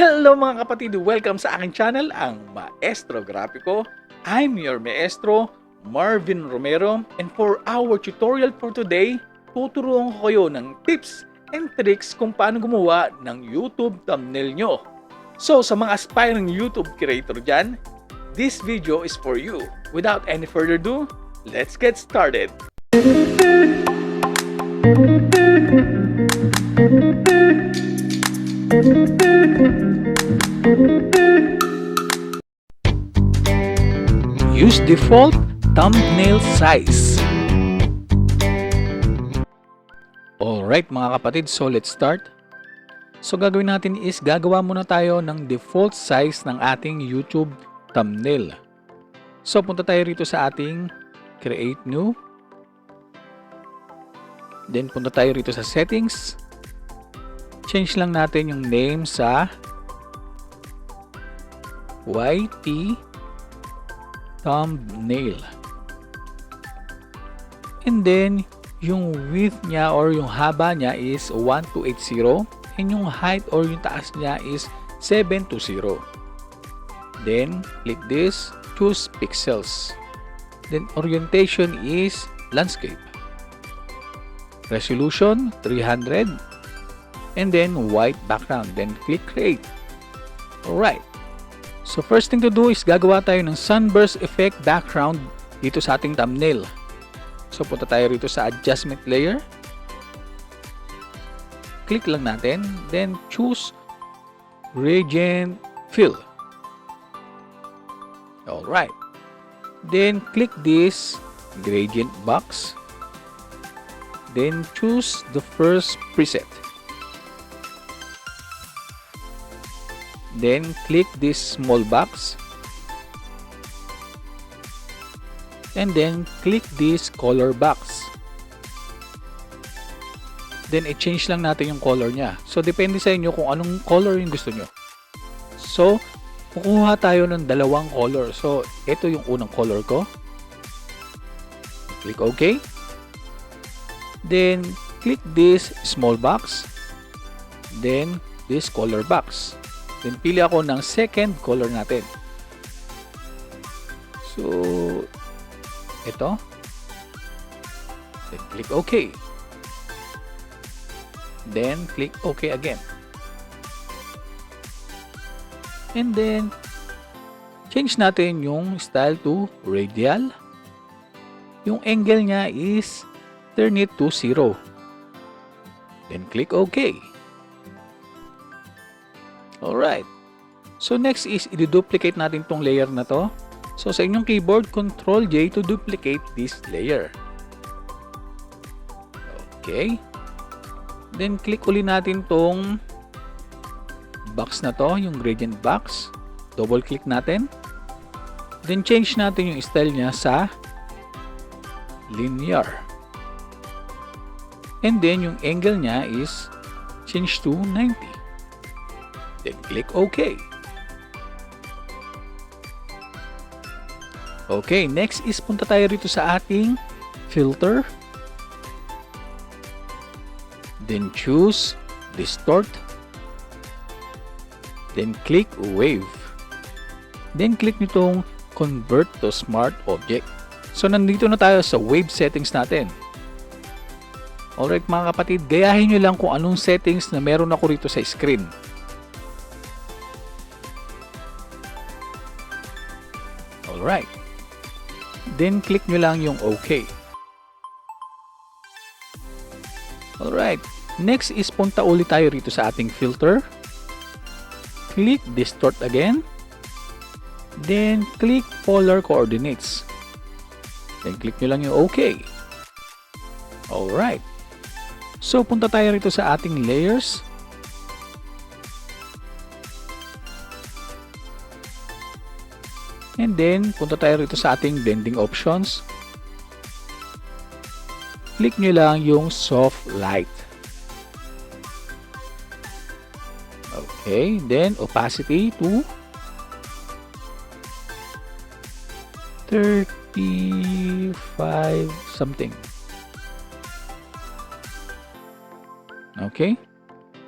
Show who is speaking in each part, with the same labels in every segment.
Speaker 1: Hello mga kapatid! Welcome sa aking channel, ang Maestro Grapiko. I'm your Maestro, Marvin Romero, and for our tutorial for today, tuturuan ko kayo ng tips and tricks kung paano gumawa ng YouTube thumbnail nyo. So sa mga aspiring YouTube creator dyan, this video is for you. Without any further ado, let's get started! Use default thumbnail size. Alright mga kapatid, so let's start. So gagawin natin is gagawa muna tayo ng default size ng ating YouTube thumbnail. So punta tayo rito sa ating create new. Then punta tayo rito sa settings. Change lang natin yung name sa YT thumbnail. And then, yung width niya or yung haba niya is 1280 and yung height or yung taas niya is 720. Then, click this, choose pixels. Then, orientation is landscape. Resolution, 300. And then, white background. Then, click create. Alright. So first thing to do is gagawa tayo ng sunburst effect background dito sa ating thumbnail. So punta tayo rito sa adjustment layer. Click lang natin. Then choose gradient fill. Alright. Then click this gradient box. Then choose the first preset. Then click this small box and then click this color box. Then i-change lang natin yung color niya. So depende sa inyo kung anong color yung gusto nyo. So kukuha tayo ng dalawang color. So ito yung unang color ko. Click OK. Then click this small box. Then this color box. Then, pili ako ng second color natin. So, ito. Then, click OK. Then, click OK again. And then, change natin yung style to radial. Yung angle niya is turn it to 0. Then, click OK. Alright. So next is i-duplicate natin tong layer na to. So sa inyong keyboard, Ctrl J to duplicate this layer. Okay. Then click uli natin tong box na to, yung gradient box. Double click natin. Then change natin yung style niya sa linear. And then yung angle niya is change to 90. Then click OK. Okay, next is punta tayo rito sa ating filter. Then choose distort. Then click wave. Then click nitong convert to smart object. So nandito na tayo sa wave settings natin. Alright mga kapatid, gayahin nyo lang kung anong settings na meron ako rito sa screen. Alright. Then, click nyo lang yung OK. Alright. Next is punta ulit tayo rito sa ating filter. Click distort again. Then, click polar coordinates. Then, click nyo lang yung OK. Alright. So, punta tayo rito sa ating layers. And then, punta tayo rito sa ating blending options. Click nyo lang yung soft light. Okay, then opacity to 35 something. Okay.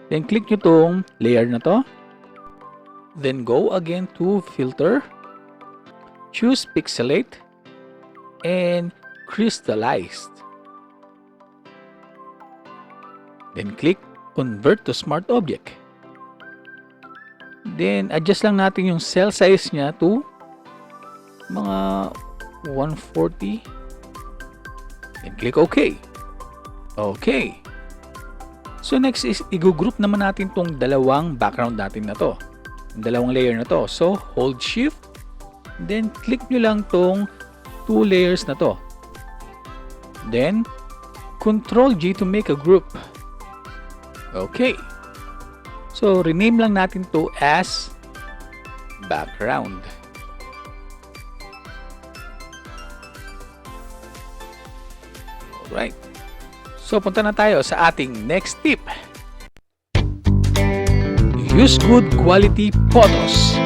Speaker 1: Then click nyo tong layer na to. Then go again to Filter, choose Pixelate, and Crystallized. Then click Convert to Smart Object. Then adjust lang natin yung cell size niya to mga 140. Then click OK. Okay. So next is i-group naman natin tong dalawang background natin na to. Yung dalawang layer na to. So hold shift. Then click nyo lang tong 2 layers na to. Then Control G to make a group. Okay. So rename lang natin to as background. Alright. So punta na tayo sa ating next tip. Use good quality photos.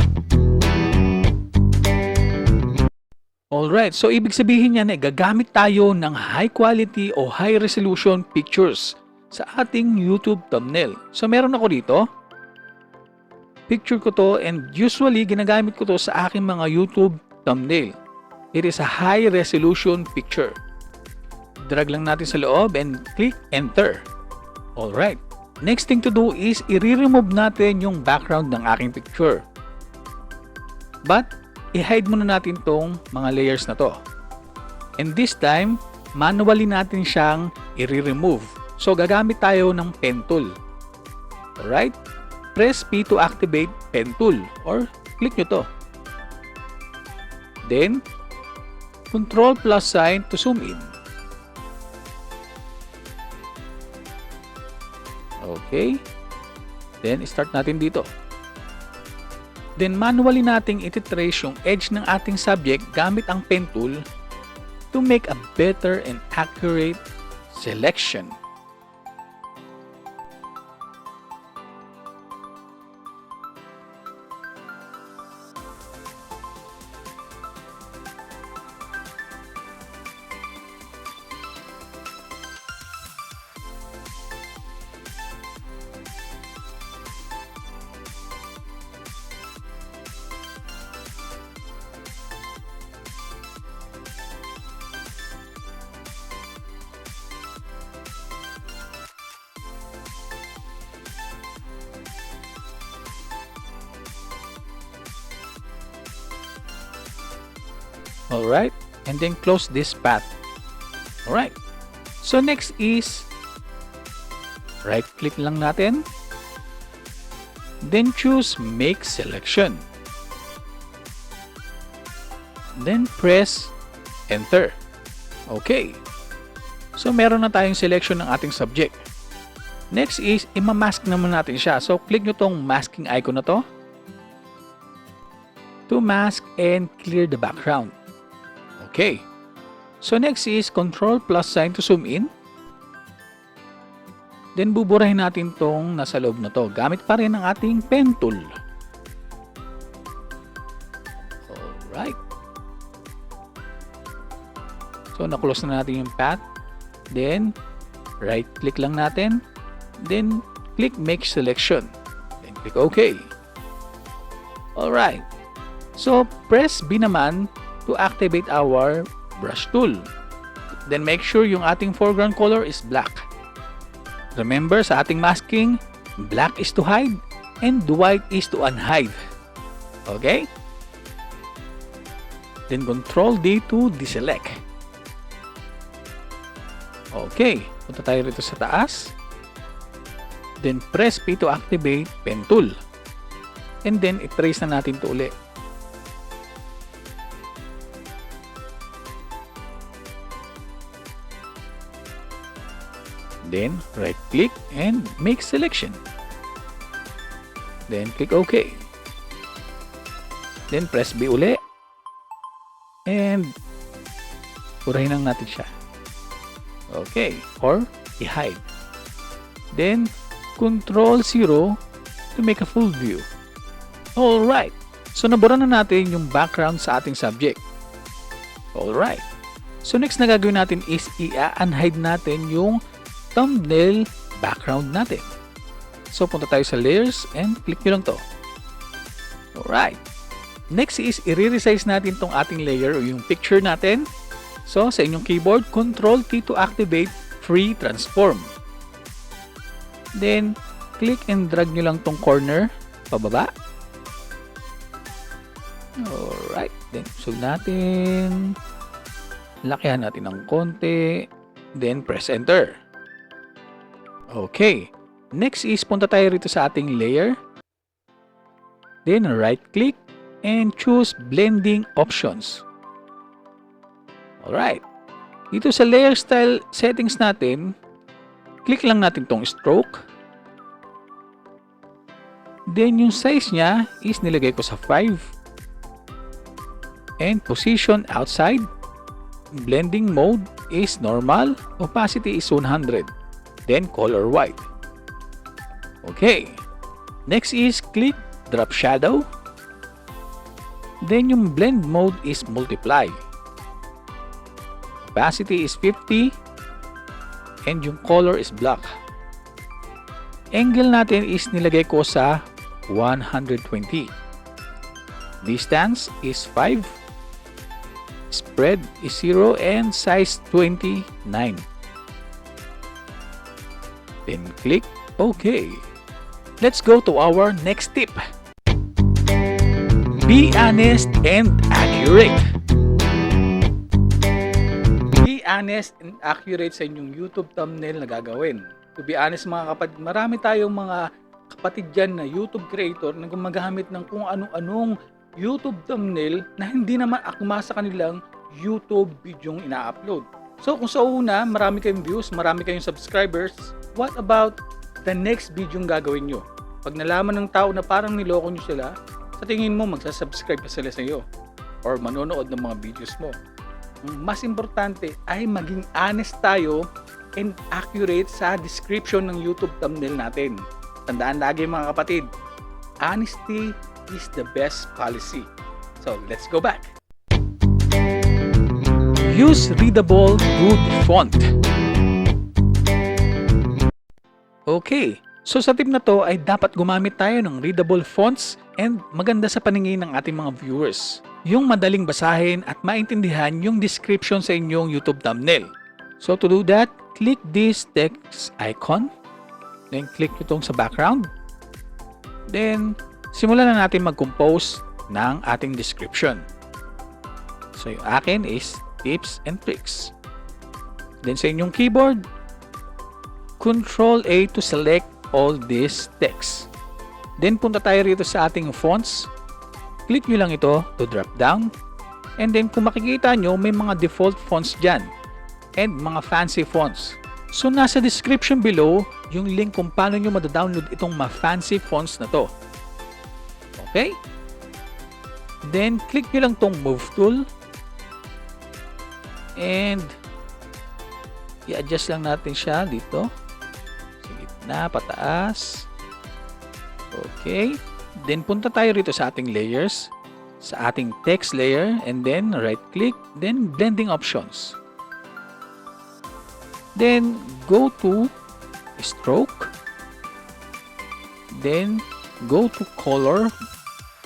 Speaker 1: Alright, so ibig sabihin niyan gagamit tayo ng high quality o high resolution pictures sa ating YouTube thumbnail. So meron ako dito. Picture ko to and usually ginagamit ko to sa aking mga YouTube thumbnail. It is a high resolution picture. Drag lang natin sa loob and click enter. Alright. Next thing to do is i-remove natin yung background ng aking picture. But i-hide muna natin tong mga layers na to. And this time, manually natin siyang i-remove. So gagamit tayo ng pen tool. Alright? Press P to activate pen tool or click nyo to. Then, Control plus sign to zoom in. Okay. Then, start natin dito. Then, manually nating ititrace yung edge ng ating subject gamit ang pen tool to make a better and accurate selection. Alright, and then close this path. Alright, so next is right click lang natin, then choose make selection, then press enter. Okay, so meron na tayong selection ng ating subject. Next is imamask naman natin siya. So click nyo tong masking icon na to to mask and clear the background. Okay. So next is Control plus sign to zoom in. Then buburahin natin tong nasa loob na to. Gamit pa rin ang ating pen tool. Alright. So na-close na natin yung path. Then right click lang natin. Then click make selection. Then click OK. Alright. So press B naman to activate our brush tool. Then make sure yung ating foreground color is black. Remember sa ating masking, black is to hide and white is to unhide. Okay? Then Control D to deselect. Okay, punta tayo rito sa taas. Then press P to activate pen tool. And then i-trace na natin ito ulit. Then right click and make selection. Then click OK. Then press B uli. And purahin lang natin siya. Okay. Or i-hide. Then Control 0 to make a full view. Alright. So nabura na natin yung background sa ating subject. Alright. So next na gagawin natin is i-unhide natin yung thumbnail background natin. So punta tayo sa layers and click nyo lang to. Alright. Next is i-resize natin tong ating layer o yung picture natin. So, sa inyong keyboard, Control T to activate Free Transform. Then, click and drag nyo lang tong corner pababa. Alright. Then, so natin. Lakihan natin ng konti. Then, press Enter. Okay. Next is punta tayo rito sa ating layer. Then, right-click and choose Blending Options. Alright. Dito sa Layer Style settings natin, click lang natin tong Stroke. Then, yung size niya is nilagay ko sa 5. And Position Outside. Blending Mode is Normal. Opacity is 100. Then, Color White. Okay. Next is click Drop Shadow. Then yung blend mode is multiply. Opacity is 50 and yung color is black. Angle natin is nilagay ko sa 120. Distance is 5. Spread is 0 and size 29. Then click OK. Let's go to our next tip. Be honest and accurate. Be honest and accurate sa inyong YouTube thumbnail na gagawin. To be honest mga kapatid, marami tayong mga kapatid dyan na YouTube creator na gumagamit ng kung ano-anong YouTube thumbnail na hindi naman akma sa kanilang YouTube videong ina-upload. So kung sa una, marami kayong views, marami kayong subscribers, what about the next videong gagawin nyo? Pag nalaman ng tao na parang niloko nyo sila, sa tingin mo, magsasubscribe pa sila sa iyo or manonood ng mga videos mo. Ang mas importante ay maging honest tayo and accurate sa description ng YouTube thumbnail natin. Tandaan lagi mga kapatid, honesty is the best policy. So, let's go back. Use readable, good font. Okay. So sa tip na to ay dapat gumamit tayo ng readable fonts and maganda sa paningin ng ating mga viewers. Yung madaling basahin at maintindihan yung description sa inyong YouTube thumbnail. So to do that, click this text icon. Then click itong sa background. Then simulan na natin mag-compose ng ating description. So yung akin is tips and tricks. Then sa inyong keyboard, Control A to select all this text. Then punta tayo rito sa ating fonts. Click nyo lang ito to drop down. And then kung makikita nyo, may mga default fonts dyan. And mga fancy fonts. So nasa description below, yung link kung paano nyo madadownload itong mga fancy fonts na to. Okay? Then click nyo lang tong move tool. And i-adjust lang natin siya dito. Na pataas. Okay. Then punta tayo rito sa ating layers, sa ating text layer, and then right click, then blending options. Then go to stroke. Then go to color.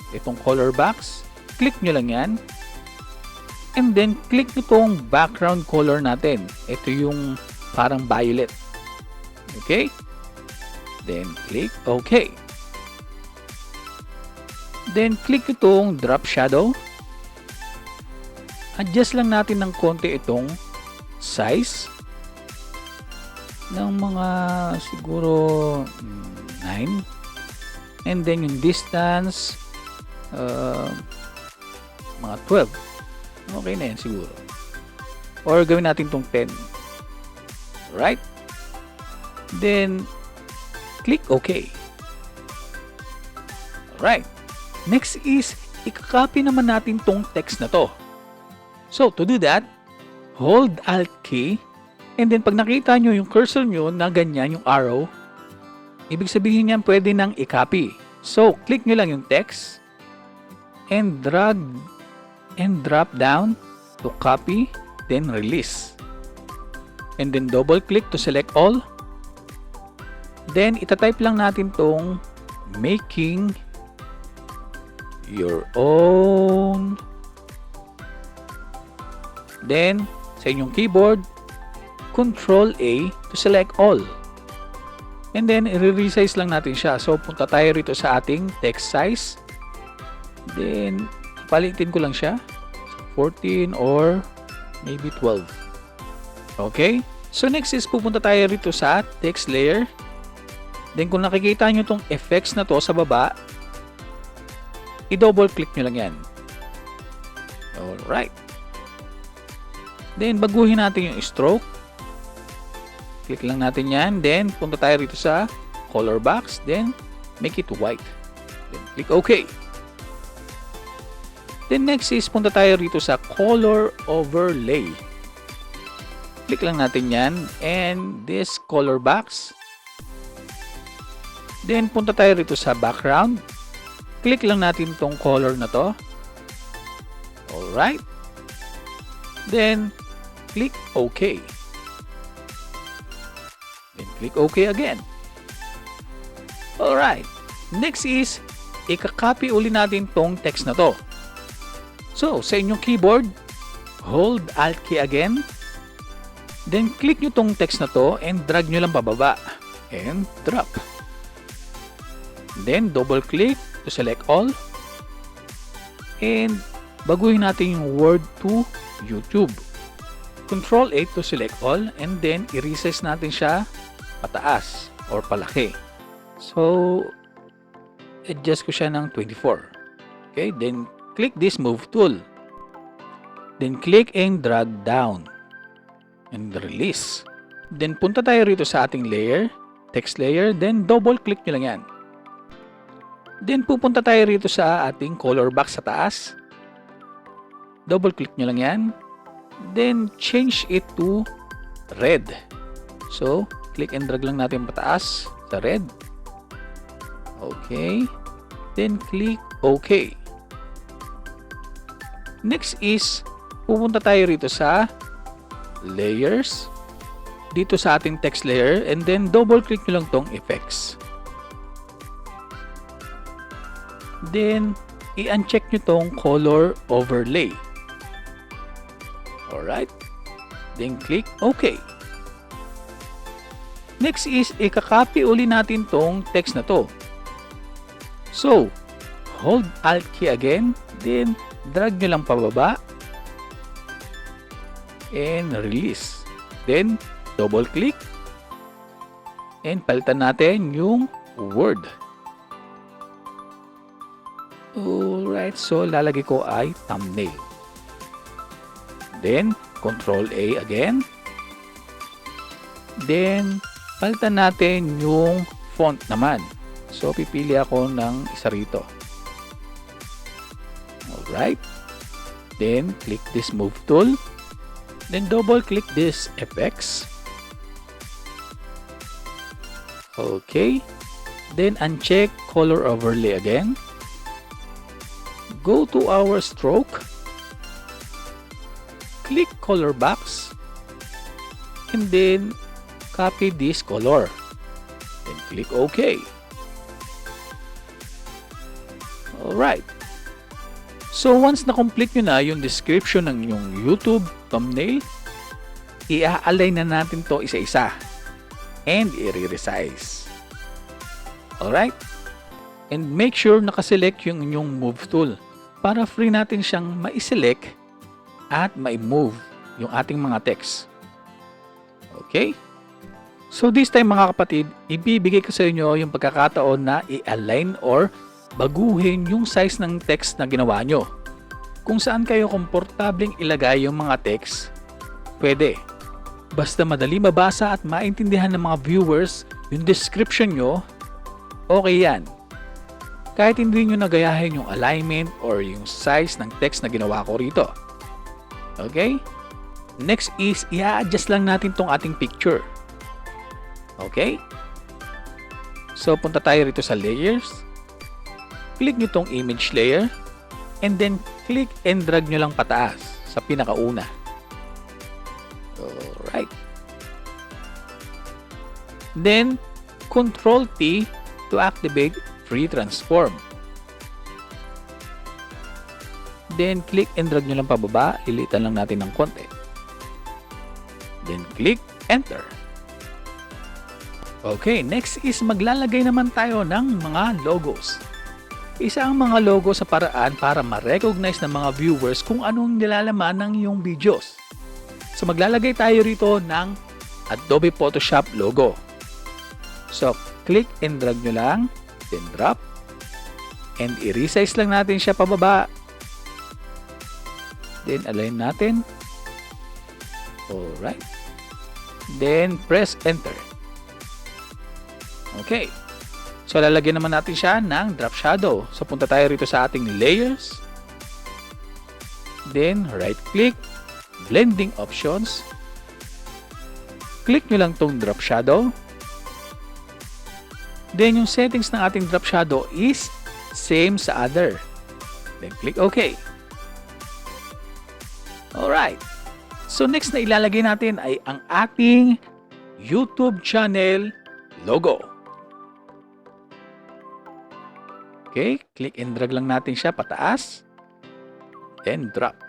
Speaker 1: Itong color box. Click nyo lang yan. And then click itong background color natin. Ito yung parang violet. Okay? Then click OK. Then click itong drop shadow. Adjust lang natin ng konti itong size ng mga siguro 9. And then yung distance mga 12. Okay na yan siguro. Or gawin natin itong 10. Right? Then click OK. Alright. Next is, i-copy naman natin tong text na to. So, to do that, hold Alt key, and then pag nakita nyo yung cursor nyo na ganyan yung arrow, ibig sabihin yan pwede nang i-copy. So, click nyo lang yung text, and drag and drop down to copy, then release. And then double click to select all. Then, itatype lang natin tong making your own. Then, sa inyong keyboard, Control A to select all. And then, i-resize lang natin siya. So, punta tayo rito sa ating text size. Then, palitin ko lang siya. 14 or maybe 12. Okay? So, next is pupunta tayo rito sa text layer. Then, kung nakikita nyo itong effects na to sa baba, i-double click nyo lang yan. Alright. Then, baguhin natin yung stroke. Click lang natin yan. Then, punta tayo rito sa color box. Then, make it white. Then, click OK. Then, next is punta tayo rito sa color overlay. Click lang natin yan. And, this color box. Then, punta tayo rito sa background. Click lang natin tong color na to. Alright. Then, click OK. Then, click OK again. Alright. Next is, ika-copy uli natin tong text na to. So, sa inyong keyboard, hold Alt key again. Then, click nyo tong text na to and drag nyo lang pababa. And drop. Then, double click to select all. And, baguhin natin yung word to YouTube. Control A to select all. And then, i-resize natin siya pataas or palaki. So, adjust ko siya ng 24. Okay, then, click this move tool. Then, click and drag down. And release. Then, punta tayo rito sa ating layer. Text layer. Then, double click nyo lang yan. Then, pupunta tayo rito sa ating color box sa taas. Double click nyo lang yan. Then, change it to red. So, click and drag lang natin pataas sa red. Okay. Then, click OK. Next is, pupunta tayo rito sa layers. Dito sa ating text layer. And then, double click nyo lang tong effects. Then, i-uncheck nyo tong color overlay. Alright. Then, click OK. Next is, ika-copy uli natin tong text na to. So, hold Alt key again. Then, drag nyo lang pababa. And release. Then, double click. And palitan natin yung word. Alright, so lalagay ko ay thumbnail. Then, Control A again. Then, palitan natin yung font naman. So, pipili ako ng isa rito. Alright. Then, click this move tool. Then, double click this effects. Okay. Then, uncheck color overlay again. Go to our stroke. Click color box. And then, copy this color. Then, click OK. Alright. So, once na-complete nyo na yung description ng yung YouTube thumbnail, i-align na natin to isa-isa. And, i-resize. Alright? And make sure nakaselect yung inyong move tool para free natin siyang ma-select at ma-move yung ating mga text. Okay? So this time mga kapatid, ibibigay ko sa inyo yung pagkakataon na i-align or baguhin yung size ng text na ginawa nyo. Kung saan kayo komportableng ilagay yung mga text, pwede. Basta madali mabasa at maintindihan ng mga viewers yung description nyo, okay yan. Kahit hindi nyo nagayahin yung alignment or yung size ng text na ginawa ko rito. Okay? Next is, i-adjust lang natin tong ating picture. Okay? So, punta tayo rito sa layers. Click nyo tong image layer. And then, click and drag nyo lang pataas sa pinakauna. Alright. Then, Control T to activate free transform. Then, click and drag nyo lang pababa. Lilitan lang natin ng konti. Then, click Enter. Okay, next is maglalagay naman tayo ng mga logos. Isa ang mga logo sa paraan para ma-recognize ng mga viewers kung anong nilalaman ng iyong videos. So, maglalagay tayo rito ng Adobe Photoshop logo. So, click and drag nyo lang. Then, drop. And i-resize lang natin siya pababa. Then, align natin. Alright. Then, press Enter. Okay. So, lalagyan naman natin siya ng drop shadow. So, punta tayo rito sa ating layers. Then, right-click. Blending options. Click nyo lang tong drop shadow. Then, yung settings ng ating drop shadow is same sa other. Then, click OK. Alright. So, next na ilalagay natin ay ang ating YouTube channel logo. Okay. Click and drag lang natin siya pataas. Then, drop.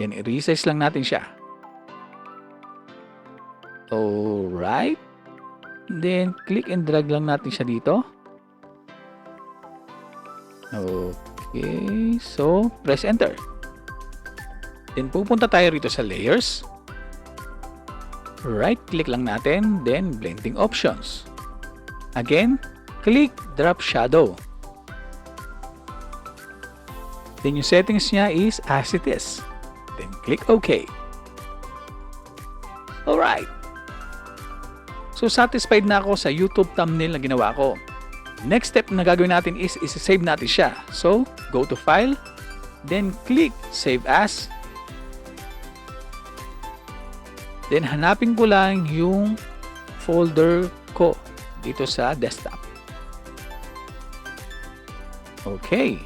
Speaker 1: Then, i-resize lang natin siya. Alright. Then, click and drag lang natin siya dito. Okay. So, press Enter. Then, pupunta tayo rito sa layers. Right-click lang natin. Then, blending options. Again, click drop shadow. Then, yung settings niya is as it is. Then, click OK. Alright. So, satisfied na ako sa YouTube thumbnail na ginawa ko. Next step na gagawin natin is isa-save natin siya. So, go to File. Then, click Save As. Then, hanapin ko lang yung folder ko dito sa desktop. Okay.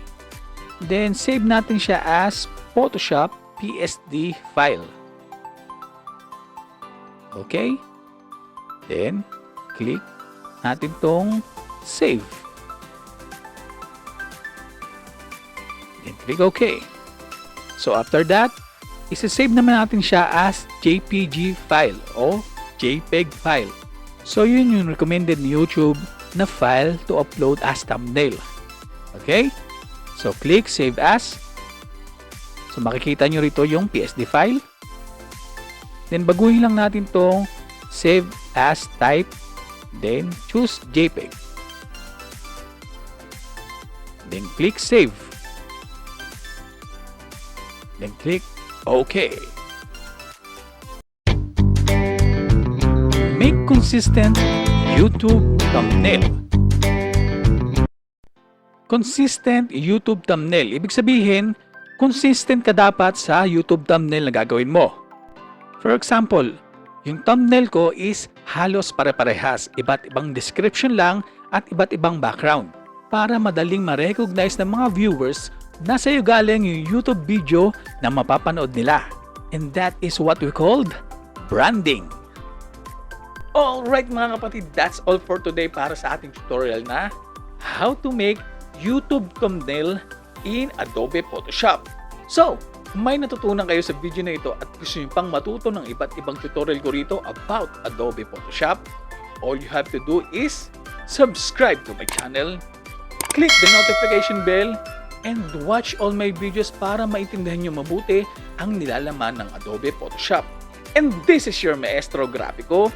Speaker 1: Then, save natin siya as Photoshop PSD file. Okay. Then, click natin tong Save. Then, click OK. So, after that, isa-save naman natin siya as JPG file o JPEG file. So, yun yung recommended ni YouTube na file to upload as thumbnail. Okay? So, click Save As. So, makikita nyo rito yung PSD file. Then, baguhin lang natin tong Save As type. Then, choose JPEG. Then, click Save. Then, click OK. Make consistent YouTube thumbnail. Consistent YouTube thumbnail. Ibig sabihin, consistent ka dapat sa YouTube thumbnail na gagawin mo. For example, yung thumbnail ko is halos pare-parehas. Iba't ibang description lang at iba't ibang background para madaling ma-recognize ng mga viewers na sa'yo galing yung YouTube video na mapapanood nila. And that is what we called branding. Alright mga kapatid, that's all for today para sa ating tutorial na how to make YouTube thumbnail in Adobe Photoshop. So, kung may natutunan kayo sa video na ito at gusto nyo pang matuto ng iba't ibang tutorial ko rito about Adobe Photoshop, all you have to do is subscribe to my channel, click the notification bell, and watch all my videos para maintindihan nyo mabuti ang nilalaman ng Adobe Photoshop. And this is your Maestro Grapiko,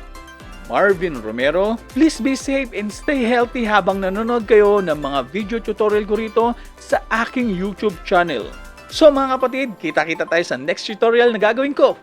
Speaker 1: Marvin Romero. Please be safe and stay healthy habang nanonood kayo ng mga video tutorial ko rito sa aking YouTube channel. So mga kapatid, kita-kita tayo sa next tutorial na gagawin ko.